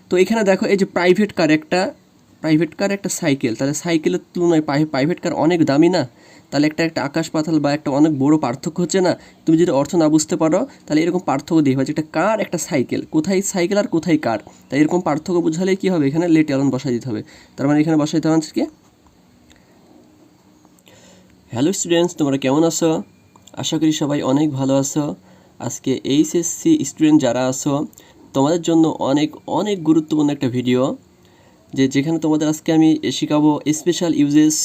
তো এখানে দেখো এই যে প্রাইভেট কার একটা সাইকেল, তাহলে সাইকেলের তুলনায় প্রাইভেট কার অনেক দামি না? তাহলে একটা একটা আকাশ পাতাল বা একটা অনেক বড় পার্থক্য হচ্ছে না? তুমি যদি অর্থ না বুঝতে পারো তাহলে এরকম পার্থক্য দিয়ে যে একটা কার একটা সাইকেল, কোথায় সাইকেল আর কোথায় কার, তাই এরকম পার্থক্য বুঝালে কী হবে, এখানে লেট অ্যালোন বসাই দিতে হবে। তার মানে এখানে বসাই দিতে হবে কি? হ্যালো স্টুডেন্টস, তোমরা কেমন আছো? আশা করি সবাই অনেক ভালো আছো। আজকে এইচএসসি স্টুডেন্ট যারা আছো তোমাদের জন্য অনেক অনেক গুরুত্বপূর্ণ একটা ভিডিও, যেখানে তোমাদের আজকে আমি শেখাবো special uses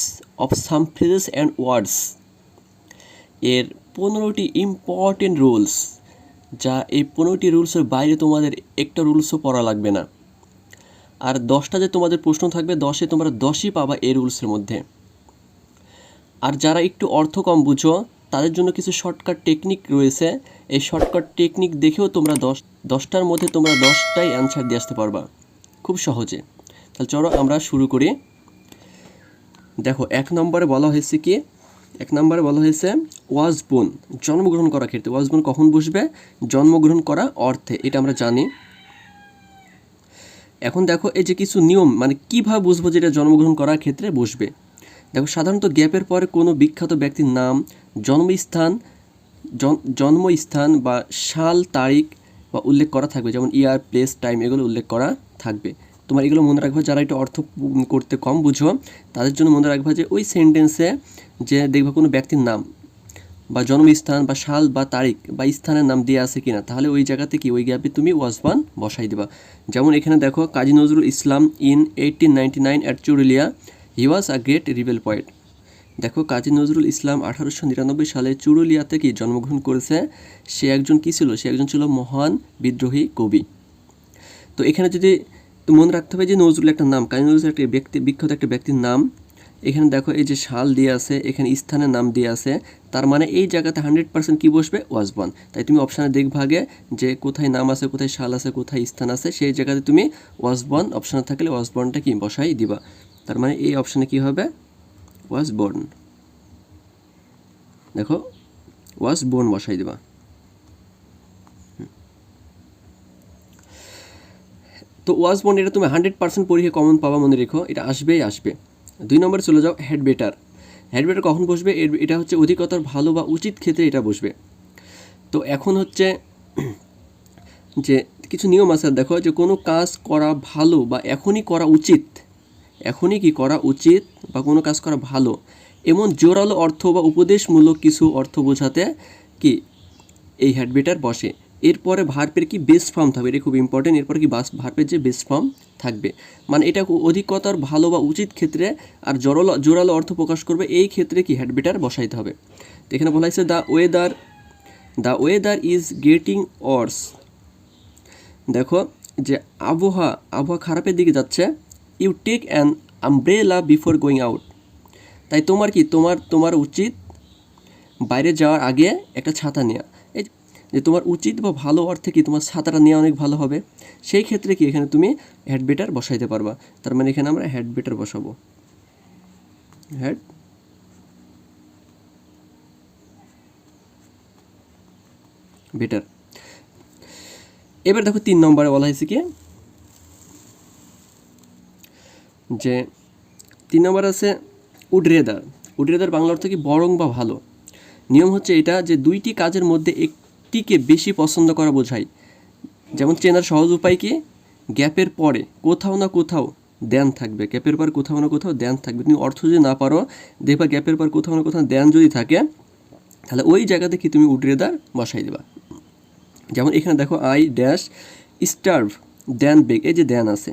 of some phrases and words এর 15টি ইম্পর্টেন্ট রুলস, যা এই 15টি রুলসের বাইরে তোমাদের একটা রুলসও পড়া লাগবে না। আর 10টা যে তোমাদের প্রশ্ন থাকবে 10-এ তোমরা 10ই পাবা এই রুলসের মধ্যে। আর যারা একটু অর্থ কম বুঝো তাদের জন্য কিছু শর্টকাট টেকনিক রয়েছে, এই শর্টকাট টেকনিক দেখেও তোমরা 10টার মধ্যে তোমরা 10টাই অ্যান্সার দিয়ে আসতে পারবা খুব সহজে। তাহলে চলো আমরা শুরু করি। দেখো এক নম্বরে বলা হয়েছে ওয়াজ বোর্ন, জন্মগ্রহণ করার ক্ষেত্রে। ওয়াজ বোর্ন কখন বসবে? জন্মগ্রহণ করা অর্থে, এটা আমরা জানি। এখন দেখো এই যে কিছু নিয়ম, মানে কীভাবে বুঝবো যে এটা জন্মগ্রহণ করার ক্ষেত্রে বসবে। দেখো সাধারণত গ্যাপের পরে কোনো বিখ্যাত ব্যক্তির নাম, জন্মস্থান বা সাল তারিখ বা উল্লেখ করা থাকবে, যেমন ইয়ার, প্লেস, টাইম, এগুলো উল্লেখ করা থাকবে। তোমার এগুলো মনে রাখবে, যারা একটু অর্থ করতে কম বুঝো তাদের জন্য মনে রাখবে যে ওই সেন্টেন্সে যে দেখবে কোনো ব্যক্তির নাম বা জন্মস্থান বা সাল বা তারিখ বা স্থানের নাম দিয়ে আছে কিনা, তাহলে ওই জায়গাতে কি ওই গ্যাপে তুমি ওয়াজ ওয়ান বসাই দেবা। যেমন এখানে দেখো Kazi Nazrul Islam in 1899 at Churulia, he was a great rebel poet. দেখো কাজী নজরুল ইসলাম 1899 সালে চুরুলিয়াতে কি জন্মগ্রহণ করেছে। সে একজন কী ছিল? সে একজন ছিল মহান বিদ্রোহী কবি। তো এখানে যদি মনে রাখতে হবে যে নজরুল একটা নাম, কাজী নজরুল একটা ব্যক্তি, বিখ্যাত একটা ব্যক্তির নাম। এখানে দেখো এই যে সাল দিয়ে আছে, এখানে স্থানের নাম দিয়ে আছে, তার মানে এই জায়গাতে 100% কী বসবে? Was one. তাই তুমি অপশানে দেখবে আগে যে কোথায় নাম আছে, কোথায় সাল আছে, কোথায় স্থান আছে, সেই জায়গাতে তুমি ওয়াজ ওয়ান অপশানে থাকলে ওয়াজ ওয়ানটা কি বসাই দিবা। তার মানে এই অপশানে কী হবে? Was born. দেখো ওয়াজ বোর্ন বসাই দেবা। তো ওয়াজ বোর্ন এটা তুমি 100% পরীক্ষা কমন পাবা, মনে রেখো, এটা আসবেই আসবে। 2 নম্বরে চলে যাও, হেড বেটার। হেড বেটার কখন বসবে? এটা হচ্ছে অধিকতর ভালো বা উচিত ক্ষেত্রে এটা বসবে। তো এখন হচ্ছে যে কিছু নিয়ম আছে, দেখো যে কোনো কাজ করা ভালো বা এখনই করা উচিত, এখনই কি করা উচিত বা কোনো কাজ করা ভালো এমন জোরালো অর্থ বা উপদেশমূলক কিছু অর্থ বোঝাতে কি এই হেড বেটার বসে। এরপরে ভার্বের কি বেস ফর্ম থাকবে, এটা খুব ইম্পর্টেন্ট। এরপরে কি ভার্বের যে বেস ফর্ম থাকবে, মানে এটা অধিকতর ভালো বা উচিত ক্ষেত্রে আর জোরালো অর্থ প্রকাশ করবে, এই ক্ষেত্রে কি হেড বেটার বসাইতে হবে। তো এখানে বলা হয়েছে the weather is getting worse. দেখো যে আবহাওয়া খারাপের দিকে যাচ্ছে। You take an umbrella before going out. তাই তোমার কি তোমার উচিত বাইরে যাওয়ার আগে একটা ছাতা নেওয়া। এই যে তোমার উচিত বা ভালো অর্থে কি তোমার ছাতাটা নেওয়া অনেক ভালো হবে, সেই ক্ষেত্রে কি এখানে তুমি হেড বেটার বসাইতে পারবা। তার মানে এখানে আমরা হেড বেটার বসাবো, হেড বেটার। এবার দেখো 3 নম্বরে বলা হয়েছে কি যে 3 নম্বর আছে উড রেদার বাংলা অর্থ কি বরং বা ভালো। নিয়ম হচ্ছে এটা যে দুইটি কাজের মধ্যে একটিকে বেশি পছন্দ করা বোঝায়। যেমন চেনার সহজ উপায় কি? গ্যাপের পরে কোথাও না কোথাও দেন থাকবে, গ্যাপের পর কোথাও না কোথাও দেন থাকবে। তুমি অর্থ যদি না পারো, দেখবা গ্যাপের পর কোথাও না কোথাও দেন যদি থাকে, তাহলে ওই জায়গাতে কি তুমি উড রেদার বসাই দেবা। যেমন এখানে দেখো আই ড্যাশ স্টার্ভ দেন বেগ, এই যে দেন আছে,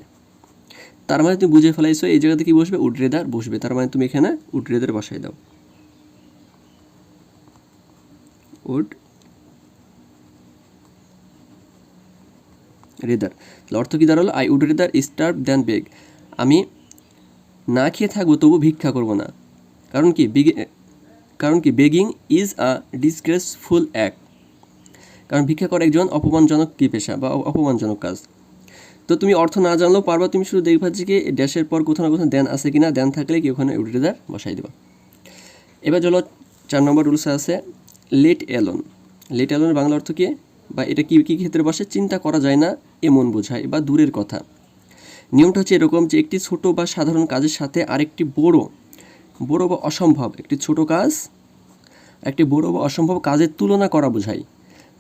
তার মানে তুমি বুঝে ফেলাইছো এই জায়গাতে কি বসবে? উড রেদার বসবে। তার মানে তুমি এখানে উড রেদার বসাই দাও, উড রেদার। অর্থ কী দাঁড়ালো? আই উড রেদার স্টার্ভ দেন বেগ। আমি না খেয়ে থাকবো তবু ভিক্ষা করব না। কারণ কি begging is a disgraceful act. কারণ ভিক্ষা করা একজন অপমানজনক কি পেশা বা অপমানজনক কাজ। তো তুমি অর্থ না জানলেও পারবা, তুমি শুধু দেখবা যে কি ড্যাশের পর কোথাও না কোথাও দেন আছে কিনা, দেন থাকলে কি ওখানে উড রেদার বসাই দেবা। এবার চলো 4 নম্বর রুলসে আছে লেট অ্যালোনের বাংলা অর্থ কি বা এটা কি ক্ষেত্রে বসে? চিন্তা করা যায় না এমন বোঝায় বা দূরের কথা। নিয়মটা হচ্ছে এরকম যে একটি ছোট বা সাধারণ কাজের সাথে আরেকটি বড় বা অসম্ভব একটি ছোট কাজ একটি বড় বা অসম্ভব কাজের তুলনা করা বোঝায়।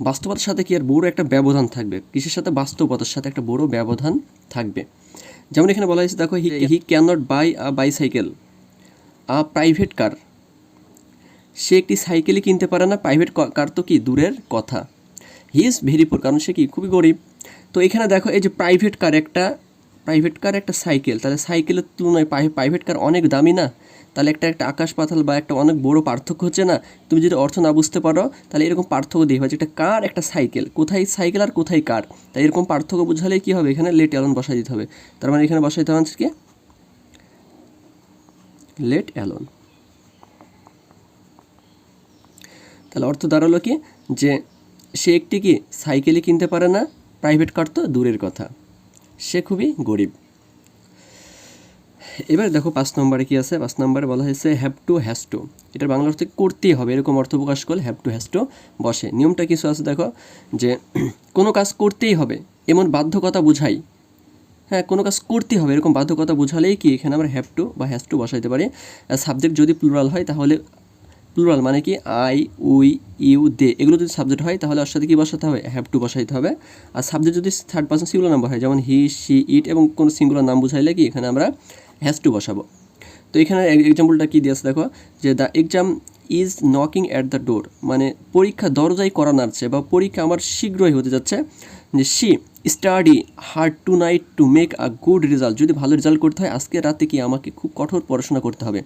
বাস্তবতার সাথে কি আর বড় একটা ব্যবধান থাকবে, কিসের সাথে? বাস্তবতার সাথে একটা বড় ব্যবধান থাকবে। যেমন এখানে বলা হয়েছে, দেখো, he can not buy a bicycle a private car. সে একটি সাইকেলই কিনতে পারে না, প্রাইভেট কার তো কি দূরের কথা। হি ইজ ভেরি পুর, কারণ সে কি খুবই গরিব। তো এখানে দেখো এই যে প্রাইভেট কার একটা সাইকেল, তাহলে সাইকেলের তুলনায় প্রাইভেট কার অনেক দামি না? তাহলে একটা আকাশ পাতাল বা একটা অনেক বড় পার্থক্য হচ্ছে না? তুমি যদি অর্থ না বুঝতে পারো তাহলে এরকম পার্থক্য দিয়ে হয় যে একটা কার একটা সাইকেল, কোথায় সাইকেল আর কোথায় কার, তাই এরকম পার্থক্য বোঝালে কী হবে, এখানে লেট অ্যালোন বসাই দিতে হবে। তার মানে এখানে বসাইতে হবে কি লেট অ্যালোন। তাহলে অর্থ দাঁড়ালো কি যে সে একটি কি সাইকেলই কিনতে পারে না, প্রাইভেট কার তো দূরের কথা, সে খুবই গরিব। এবার দেখো 5 নম্বরে কি আছে। 5 নম্বরে বলা হয়েছে হ্যাভ টু হ্যাজ টু। এটার বাংলা অর্থে করতেই হবে, এরকম অর্থ প্রকাশ করলে হ্যাভ টু হ্যাজ টু বসে। নিয়মটা কিছু আছে দেখো, যে কোনো কাজ করতেই হবে এমন বাধ্যকতা বোঝাই। হ্যাঁ, কোনো কাজ করতেই হবে এরকম বাধ্যকতা বোঝালেই কি এখানে আমরা হ্যাভ টু বা হ্যাজ টু বসাইতে পারি। সাবজেক্ট যদি প্লুরাল হয় তাহলে প্লুরাল মানে কি আই, উই, ইউ, দে, এগুলো যদি সাবজেক্ট হয় তাহলে ওর সাথে কী বসাতে হবে, হ্যাভ টু বসাইতে হবে। আর সাবজেক্ট যদি থার্ড পার্সন সিঙ্গুলার নাম্বার হয়, যেমন হি, শি, ইট, এবং কোনো সিঙ্গুলার নাম বুঝাইলে কি এখানে আমরা হ্যাজ টু বসাবো। তো এখানে এক্সাম্পলটা কী দিয়েছে দেখো, যে the exam is knocking at the door, মানে পরীক্ষা দরজায় করা নাড়ছে বা পরীক্ষা আমার শীঘ্রই হতে যাচ্ছে। যে she study hard to night to make a good result, যদি ভালো রেজাল্ট করতে হয় আজকে রাতে কি আমাকে খুব কঠোর পড়াশোনা করতে হবে।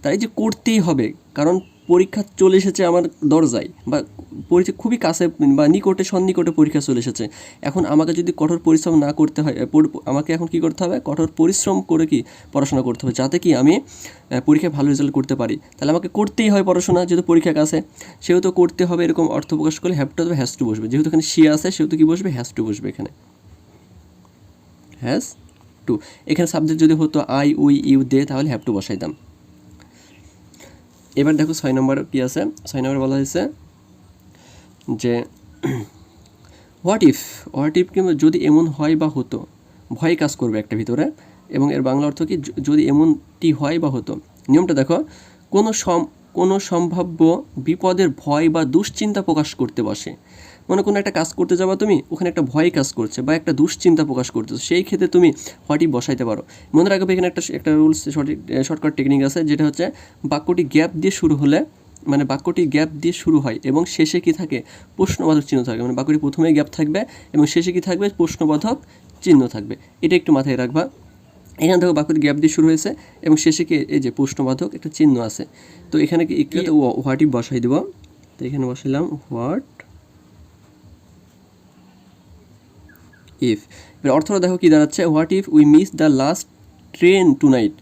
তাই যে করতেই হবে, কারণ পরীক্ষা চলে এসেছে আমার দরজায়, বা পরীক্ষা খুবই কাছে বা নিকটে সন্নিকটে পরীক্ষা চলে এসেছে। এখন আমাকে যদি কঠোর পরিশ্রম না করতে হয়, আমাকে এখন কী করতে হবে, কঠোর পরিশ্রম করে কি পড়াশোনা করতে হবে, যাতে কি আমি পরীক্ষায় ভালো রেজাল্ট করতে পারি। তাহলে আমাকে করতেই হয় পড়াশোনা, যেহেতু পরীক্ষা কাছে, সেহেতু করতে হবে, এরকম অর্থ প্রকাশ করলে হ্যাভ টু অথবা হ্যাজ টু বসবে। যেহেতু এখানে সি আছে সেহেতু কি বসবে, হ্যাজ টু বসবে এখানে, হ্যাজ টু। এখানে সাবজেক্ট যদি হতো আই, উই, ইউ, দে, তাহলে হ্যাভ টু বসাইতাম। এবার দেখো 6 নম্বর কী আছে। 6 নম্বর বলা হয়েছে যে হোয়াট ইফ কিংবা যদি এমন হয় বা হতো, ভয় কাজ করবে একটা ভিতরে, এবং এর বাংলা অর্থ কি যদি এমনটি হয় বা হতো। নিয়মটা দেখো, কোনো সম্ভাব্য বিপদের ভয় বা দুশ্চিন্তা প্রকাশ করতে বসে। মানে কোনো একটা কাজ করতে যাবা তুমি, ওখানে একটা ভয় কাজ করছে বা একটা দুশ্চিন্তা প্রকাশ করতেছে, সেই ক্ষেত্রে তুমি হোয়াট ইফ বসাইতে পারো। মনে রাখবে এখানে একটা রুলস শর্টকাট টেকনিক আছে, যেটা হচ্ছে বাক্যটি গ্যাপ দিয়ে শুরু হলে, মানে বাক্যটি গ্যাপ দিয়ে শুরু হয় এবং শেষে কি থাকে, প্রশ্নবোধক চিহ্ন থাকবে। মানে বাক্যটি প্রথমেই গ্যাপ থাকবে এবং শেষে কি থাকবে, প্রশ্নবোধক চিহ্ন থাকবে। এটা একটু মাথায় রাখবা। এখানে দেখো বাক্যটি গ্যাপ দিয়ে শুরু হয়েছে এবং শেষে কি এই যে প্রশ্নবোধক একটা চিহ্ন আছে। তো এখানে কি হোয়াট ইফ বসাই দেব। তো এখানে বসাইলাম হোয়াট ইফ। এবার অর্থটা দেখো কি দাঁড়াচ্ছে, what if we miss the last train tonight.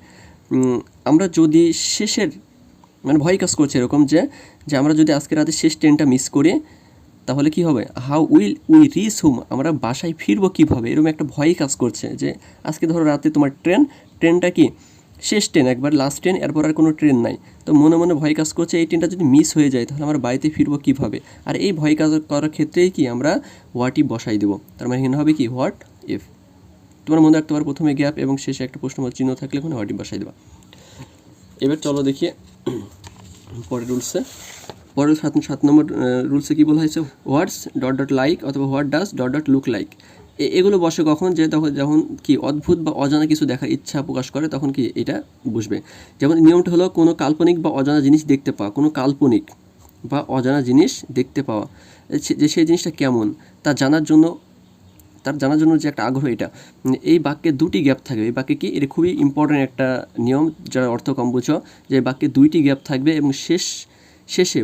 আমরা যদি শেষের, মানে ভয় কাজ করছে এরকম যে আমরা যদি আজকে রাতে শেষ ট্রেনটা মিস করি তাহলে কি হবে, how will we reach home, আমরা বাসায় ফিরবো কীভাবে, এরকম একটা ভয় কাজ করছে যে আজকে ধরো রাতে তোমার ট্রেনটা কি শেষ ট্রেন, একবার লাস্ট ট্রেন, এরপর আর কোনো ট্রেন নাই। তো মনে মনে ভয় কাজ করছে এই ট্রেনটা যদি মিস হয়ে যায় তাহলে আমরা বাড়িতে ফিরবো কীভাবে। আর এই ভয় কাজ করার ক্ষেত্রেই কি আমরা হোয়াট ইফ বসাই দেবো। তার মানে এখানে হবে কি হোয়াট ইফ। তোমার মনে রাখতে পারো প্রথমে গ্যাপ এবং শেষে একটা প্রশ্নবোধক চিহ্ন থাকলে ওখানে হোয়াট ইফ বসাই দেবা। এবার চলো দেখি পরের রুলসে। পরের 7 নম্বর রুলসে কী বলা হয়েছে, হোয়াটস ডট ডট লাইক অথবা what does dot dot look like. এগুলো বসে কখন, যে যখন কি অদ্ভুত বা অজানা কিছু দেখার ইচ্ছা প্রকাশ করে তখন কি এটা বুঝবে। যেমন নিয়মটা হলো কোনো কাল্পনিক বা অজানা জিনিস দেখতে পাওয়া, কোনো কাল্পনিক বা অজানা জিনিস দেখতে পাওয়া, যে সেই জিনিসটা কেমন তা জানার জন্য যে একটা আগ্রহ, এটা এই বাক্যে 2টি গ্যাপ থাকবে। এই বাক্যে কি, এটা খুবই ইম্পর্ট্যান্ট একটা নিয়ম, যারা অর্থ কম বুঝো, যে বাক্যে 2টি গ্যাপ থাকবে এবং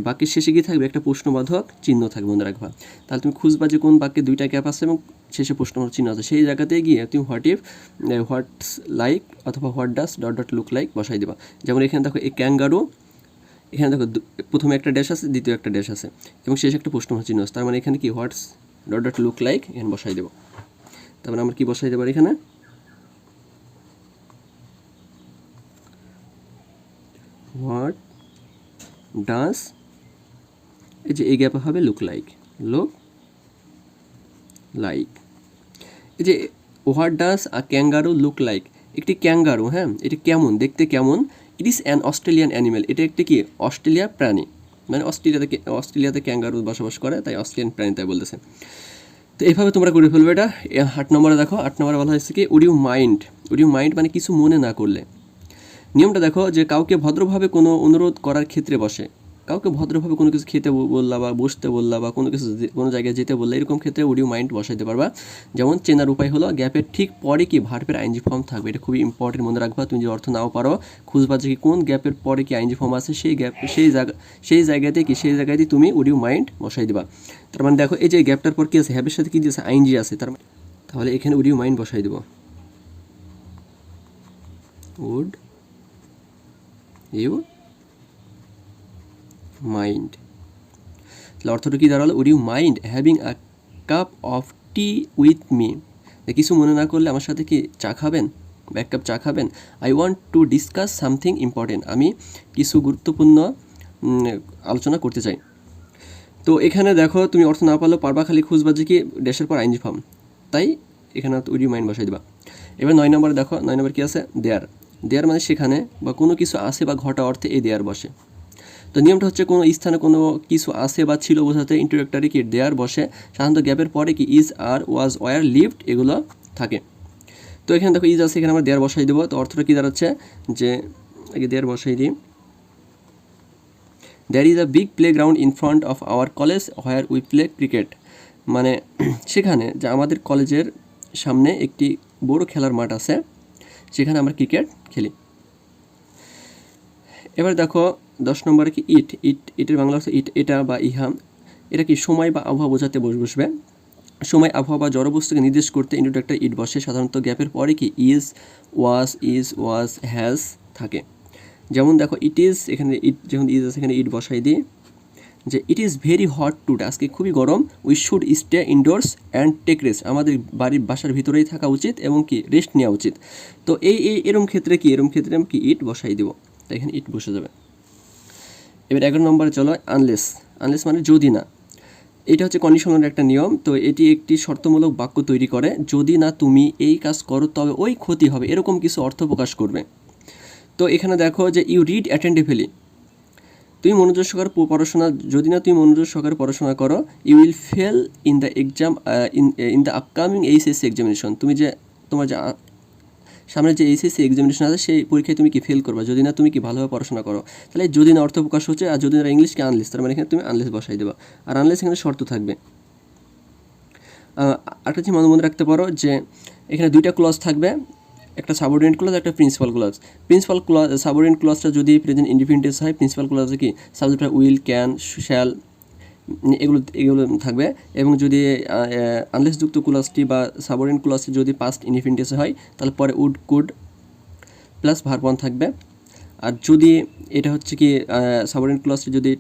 বাক্যের শেষে কি থাকবে, একটা প্রশ্নবোধক চিহ্ন থাকবে, মনে রাখবা। তাহলে তুমি খুঁজবা যে কোন বাক্যে 2টা গ্যাপ আছে এবং শেষে প্রশ্নবোধক চিহ্ন আছে, সেই জায়গাতে গিয়ে তুমি হোয়াটস লাইক অথবা what does dot dot look like বসাই দেবা। যেমন এখানে দেখো এই ক্যাঙ্গারু, এখানে দেখো প্রথমে একটা ড্যাশ আছে, দ্বিতীয় একটা ড্যাশ আছে এবং শেষে একটা প্রশ্নবোধক চিহ্ন আছে। তার মানে এখানে কি হোয়াটস ডট ডট লুক লাইক এখানে বসাই দেবো। তারপরে আমরা কি বসাই দেবো এখানে, হোয়াট ডাস, এই যে এই গ্যাপে হবে লুক লাইক। এই যে what does a kangaroo look like? একটি ক্যাঙ্গারু, হ্যাঁ, এটি কেমন, দেখতে কেমন? It is an Australian animal, এটা একটি কি অস্ট্রেলিয়ার প্রাণী, মানে অস্ট্রেলিয়াতে ক্যাঙ্গারু বসবাস করে, তাই অস্ট্রেলিয়ান প্রাণী তাই বলতেছে। তো এইভাবে তোমরা করে ফেলবে এটা। 8 নম্বরে দেখো, 8 নম্বরে বলা হয়েছে কি উড ইউ মাইন্ড মানে কিছু মনে না করলে। নিয়মটা দেখো যে কাউকে ভদ্রভাবে কোনো অনুরোধ করার ক্ষেত্রে বসে, কাউকে ভদ্রভাবে কোনো কিছু খেতে বললা বা বসতে বললা বা কোনো কিছু কোনো জায়গায় যেতে বললে, এরকম ক্ষেত্রে উড ইউ মাইন্ড বসাইতে পারবা। যেমন চেনার উপায় হলো গ্যাপের ঠিক পরে কি ভার্বের আইএনজি ফর্ম থাকবে, এটা খুবই ইম্পর্টেন্ট, মনে রাখবা। তুমি যে অর্থ নাও পারো, খুঁজবা যে কি কোন গ্যাপের পরে কি আইএনজি ফর্ম আছে, সেই জায়গাতে তুমি উড ইউ মাইন্ড বসাই দিবা। তার মানে দেখো এই যে গ্যাপটার পর কি আছে, হ্যাবের সাথে কি দিয়েছে, আইএনজি আছে, তার মানে তাহলে এখানে উড ইউ মাইন্ড বসাই দিব, উড ইউ মাইন্ড। তাহলে অর্থটা কী দাঁড়ালো, would you mind having a cup of tea with me? কিছু মনে না করলে আমার সাথে কি চা খাবেন, বা এক কাপ চা খাবেন? I want to discuss something important, আমি কিছু গুরুত্বপূর্ণ আলোচনা করতে চাই। তো এখানে দেখো তুমি অর্থ না পারলেও পারবা, খালি খুঁজবা যে কি ড্যাশের পর আইএনজি ফর্ম, তাই এখানে উড ইউ মাইন্ড বসাই দিবা। এবার 9 নম্বরে দেখো, 9 নম্বর কী আছে, দেয়ার মানে সেখানে বা কোনো কিছু আছে বা ঘটা অর্থে এই দেয়ার বসে। তো নিয়মটা হচ্ছে কোনো স্থানে কোনো কিছু আছে বা ছিল বোঝাতে ইন্টারোডাক্টরি কি দেয়ার বসে, সাধারণত গ্যাপের পরে কি is, are, was, were, lived এগুলো থাকে। তো এখানে দেখো ইজ আছে, এখানে আমরা দেয়ার বসাই দেবো। তো অর্থটা কী দাঁড়াচ্ছে যে আগে দেয়ার বসাই দিই, there is a big playground in front of our college where we play cricket, মানে সেখানে যে আমাদের কলেজের সামনে একটি বড় খেলার মাঠ আছে, সেখানে আমরা ক্রিকেট খেলি। এবার দেখো 10 নম্বরে কি ইটের বাংলা হচ্ছে এটা বা ইহা, এটা কি সময় বা আবহাওয়া বোঝাতে বসবে। সময়, আবহাওয়া বা জড়বস্তুকে নির্দেশ করতে ইন্টারোডাক্টর ইট বসে, সাধারণত গ্যাপের পরে কি ইজ, ওয়াজ, হ্যাজ থাকে। যেমন দেখো ইট ইজ, এখানে ইট যখন ইজ আছে এখানে ইট বসাই দিই, যে it is very hot today, আজকে খুবই গরম, we should stay indoors and take rest, আমাদের বাসার ভিতরেই থাকা উচিত এবং কি রেস্ট নেওয়া উচিত। তো এরম ক্ষেত্রে আমি কি ইট বসাই দেবো, তাই এখানে ইট বসে যাবে। এবার 11 নম্বরে চলো, আনলেস মানে যদি না, এটা হচ্ছে কন্ডিশনাল একটা নিয়ম। তো এটি একটি শর্তমূলক বাক্য তৈরি করে, যদি না তুমি এই কাজ করো তবে ওই ক্ষতি হবে, এরকম কিছু অর্থ প্রকাশ করবে। তো এখানে দেখো যে ইউ রিড অ্যাটেন্টিভলি, তুমি মনোযোগ সহকারে পড়াশোনা, যদি না তুমি মনোযোগ সহকারে পড়াশোনা করো, you will fail in the exam in the upcoming HSC examination, তুমি যে তোমার যে সামনে যে এইচএসসি এক্সামিনেশন আছে সেই পরীক্ষায় তুমি কি ফেল করবে যদি না তুমি কি ভালোভাবে পড়াশোনা করো। তাহলে যদি না অর্থ প্রকাশ হচ্ছে, আর যদি না ইংলিশকে আনলেস, তার মানে এখানে তুমি আনলেস বসাই দেবা, আর আনলেস এখানে শর্ত থাকবে। একটা জিনিস মনে রাখতে পারো যে এখানে দুইটা ক্লজ থাকবে, একটা সাবঅর্ডিনেট ক্লজ, একটা প্রিন্সিপাল ক্লজ। সাবঅর্ডিনেট ক্লজটা যদি প্রেজেন্ট ইনডিফিনিটিভ হয়, প্রিন্সিপাল ক্লজে কি সাবজেক্টটা উইল, ক্যান, শ্যাল এগুলো থাকবে। এবং যদি আনলেসযুক্ত ক্লজটি বা সাবঅর্ডিনেট ক্লজটি যদি পাস্ট ইনডিফিনিটিভ হয়, তাহলে পরে would, could plus verb one থাকবে। আর যদি এটা হচ্ছে কি সাবঅর্ডিনেট ক্লজটি যদি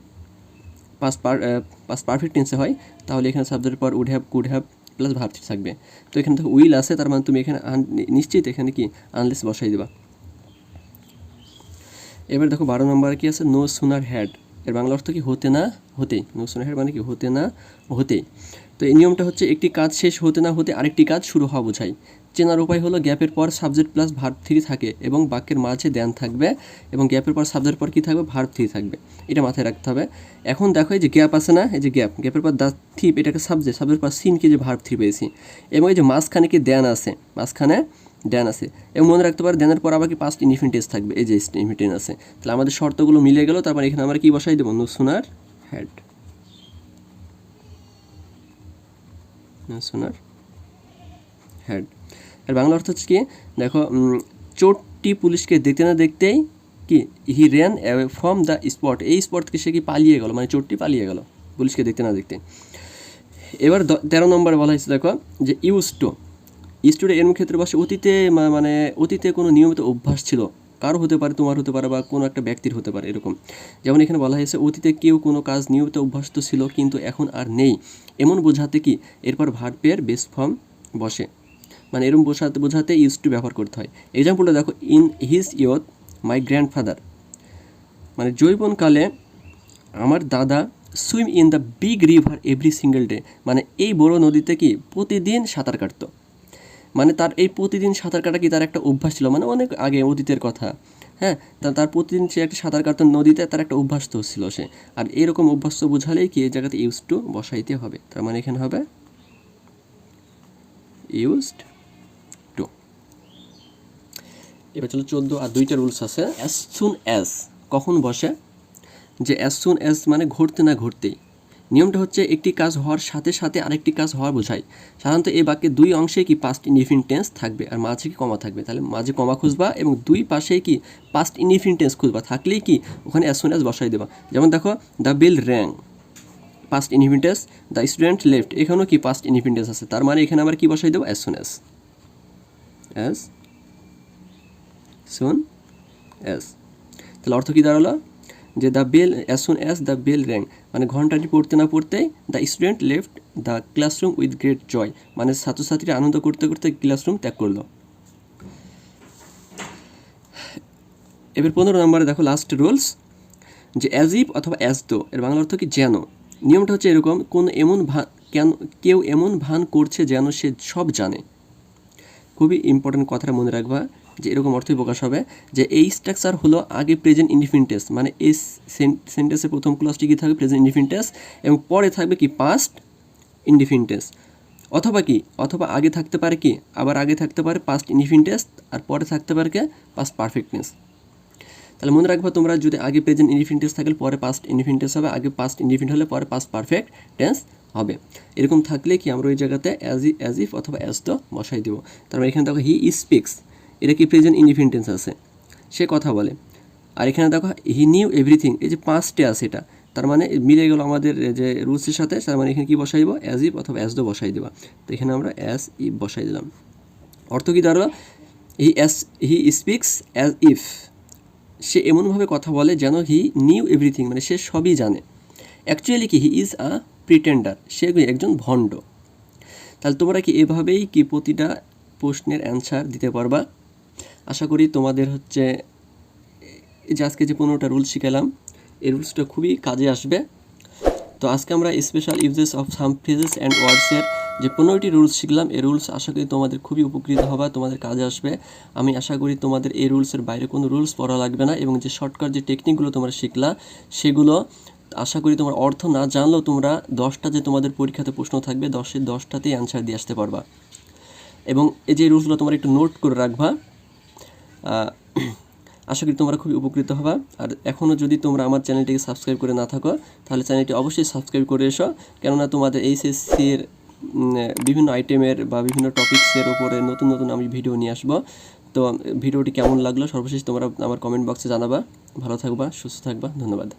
পাস্ট পারফেক্ট টেন্সে হয়, তাহলে এখানে সাবজেক্টের পর would have, could have plus verb three থাকবে। তো এখানে তো উইল আছে, তার মানে তুমি এখানে নিশ্চিত এখানে কি আনলেস বসাই দেবা। এবার দেখো 12 নম্বরে কি আছে, নো সুনার হ্যাড, এর বাংলা অর্থ কি হতে না হতেই, নো সুনার হ্যাড মানে কি হতে না হতেই। তো এই নিয়মটা হচ্ছে একটি কাজ শেষ হতে না হতে আরেকটি কাজ শুরু হওয়া বোঝায়। চেনার উপায় হলো গ্যাপের পর সাবজেক্ট প্লাস ভার্ব থ্রি থাকে এবং বাক্যের মাঝে দেন থাকবে, এবং গ্যাপের পর সাবজেক্টের পর কী থাকবে, ভার্ব থ্রি থাকবে, এটা মাথায় রাখতে হবে। এখন দেখো এই যে গ্যাপ আছে না, এই যে গ্যাপের পর দ্য থিপ, এটাকে সাবজেক্টের পর সিনকে যে ভার্ব থ্রি পেয়েছি, এবং এই যে মাঝখানে কি দেন আছে, এবং মনে রাখতে পারো দেনের পর আবার কি পাস্ট ইনডিফিনিটিভ থাকবে, এই যে ইনডিফিনিটিভ আছে। তাহলে আমাদের শর্তগুলো মিলে গেল, তারপর এখানে আমরা কি বসাই দেবো, নো সুনার হ্যাড, এর বাংলা অর্থ হচ্ছে কি দেখো, চোরটি পুলিশকে দেখতে না দেখতেই কি he ran away from the spot, এই স্পট থেকে সে কি পালিয়ে গেল, মানে চোরটি পালিয়ে গেল পুলিশকে দেখতে না দেখতে। এবার 13 নম্বরে বলা হয়েছে দেখো যে ইউজটু এর ক্ষেত্রে বসে অতীতে কোনো নিয়মিত অভ্যাস ছিল, কারো হতে পারে, তোমার হতে পারে, বা কোনো একটা ব্যক্তির হতে পারে এরকম। যেমন এখানে বলা হয়েছে অতীতে কেউ কোনো কাজ নিয়মিত অভ্যাস তো ছিল কিন্তু এখন আর নেই, এমন বোঝাতে কি এরপর ভার্বের বেস ফর্ম বসে, মানে এরকম বোঝাতে ইউজ টু ব্যবহার করতে হয়। এক্সাম্পলটা দেখো, in his youth my grandfather, মানে যৌবনকালে আমার দাদা swim in the big river every single day, মানে এই বড় নদীতে কি প্রতিদিন সাঁতার কাটতো। মানে তার এই প্রতিদিন সাঁতার কাটা কি তার একটা অভ্যাস ছিল, মানে অনেক আগে অতীতের কথা, হ্যাঁ। তার প্রতিদিন সে একটা সাঁতার কাটতো নদীতে, তার একটা অভ্যাস তো ছিল সে। আর এরকম অভ্যাস তো বোঝালেই কি এই জায়গাতে ইউজ টু বসাইতে হবে, তার মানে এখানে হবে ইউজড টু। এবার চলো 14 আর 2টা রুলস আছে। অ্যাজ সুন অ্যাজ কখন বসে, যে অ্যাজ সুন অ্যাজ মানে ঘটতে না ঘটতেই। নিয়মটা হচ্ছে একটি কাজ হওয়ার সাথে সাথে আরেকটি কাজ হওয়া বোঝায়। সাধারণত এই বাক্যে দুই অংশে কি পাস্ট ইনডিফিনিট টেন্স থাকবে আর মাঝে কি কমা থাকবে, তাহলে মাঝে কমা খুঁজবা এবং দুই পাশে কি পাস্ট ইনডিফিনিট টেন্স খুঁজবা, থাকলেই কি ওখানে অ্যাজ সুন অ্যাজ বসাই দেবা। যেমন দেখো the bell rang, past indefinite tense. The student left, এখানেও কি পাস্ট ইনডিফিনিট টেন্স আছে, তার মানে এখানে আবার কি বসাই দেবো as soon as, as soon as. তাহলে অর্থ কী দাঁড়ালো, যে the bell as soon as the bell rang মানে ঘন্টাটি পড়তে না পড়তেই the student left the classroom with great joy মানে ছাত্রছাত্রীরা আনন্দ করতে করতে ক্লাসরুম ত্যাগ করলো। এবার 15 নম্বরে দেখো লাস্ট রুলস, যে অ্যাজ ইফ অথবা অ্যাজ দো এর বাংলা অর্থ কি যেন। নিয়মটা হচ্ছে এরকম, কেউ এমন ভান করছে যেন সে সব জানে। খুবই ইম্পর্টেন্ট কথাটা মনে রাখবা, যে এরকম অর্থই প্রকাশ হবে যে এই স্ট্রাকচার হলো আগে প্রেজেন্ট ইনডিফিনিট টেন্স, মানে এই সেন্টেন্সের প্রথম ক্লজটি কী থাকবে প্রেজেন্ট ইনডিফিনিট টেন্স এবং পরে থাকবে কি পাস্ট ইনডিফিনিট টেন্স, অথবা আগে থাকতে পারে কি আবার আগে থাকতে পারে পাস্ট ইনডিফিনিট টেন্স আর পরে থাকতে পারে কি পাস্ট পারফেক্ট টেন্স। তাহলে মনে রাখবা তোমরা, যদি আগে প্রেজেন্ট ইনডিফিনিট টেন্স থাকলে পরে পাস্ট ইনডিফিনিট টেন্স হবে, আগে পাস্ট ইনডিফিনিট হলে পরে পাস্ট পারফেক্ট টেন্স হবে। এরকম থাকলে কি আমরা ওই জায়গাতে অ্যাজ ইফ অথবা অ্যাজ তো বসাই দেবো। তার মানে এখানে দেখো হি স্পিক্স, এটা কি প্রেজেন্ট ইনডিফিনিট টেন্স আছে, সে কথা বলে। আর এখানে দেখো হি নিউ এভরিথিং, এই যে পাস্টে আছে এটা, তার মানে মিলে গেল আমাদের যে রুলসের সাথে, তার মানে এখানে কী বসাইব অ্যাজ ইফ অথবা অ্যাজ দো বসাই দেবা। তো এখানে আমরা অ্যাজ ইফ বসাই দিলাম। অর্থ কী দাঁড়ালো, হি স্পিক্স অ্যাজ ইফ, সে এমনভাবে কথা বলে যেন হি নিউ এভরিথিং মানে সে সবই জানে। অ্যাকচুয়ালি কি হি ইজ আ প্রিটেন্ডার, সে একজন ভণ্ড। তাহলে তোমরা কি এভাবেই কি প্রতিটা প্রশ্নের অ্যান্সার দিতে পারবা। আশা করি তোমাদের হচ্ছে যে আজকে যে 15টা রুলস শিখালাম এই রুলসটা খুবই কাজে আসবে। তো আজকে আমরা special uses of some phrases and ওয়ার্ডসের যে 15টি রুলস শিখলাম, এই রুলস আশা করি তোমাদের খুবই উপকৃত হবা, তোমাদের কাজে আসবে। আমি আশা করি তোমাদের এই রুলসের বাইরে কোনো রুলস পড়া লাগবে না এবং যে শর্টকাট যে টেকনিকগুলো তোমরা শিখলা সেগুলো আশা করি তোমার অর্থ না জানলেও তোমরা 10টা যে তোমাদের পরীক্ষাতে প্রশ্ন থাকবে 10-এর 10টাতেই অ্যান্সার দিয়ে আসতে পারবা। এবং এই যে রুলসগুলো তোমরা একটু নোট করে রাখবা, আশা করি তোমরা খুবই উপকৃত হবা। আর এখনও যদি তোমরা আমার চ্যানেলটিকে সাবস্ক্রাইব করে না থাকো তাহলে চ্যানেলটি অবশ্যই সাবস্ক্রাইব করে এসো, কেননা তোমাদের এইচএসসির বিভিন্ন আইটেমের বা বিভিন্ন টপিক্সের উপরে নতুন নতুন আমি ভিডিও নিয়ে আসবো। তো ভিডিওটি কেমন লাগলো সর্বশেষ তোমরা আমার কমেন্ট বক্সে জানাবা। ভালো থাকবা, সুস্থ থাকবা, ধন্যবাদ।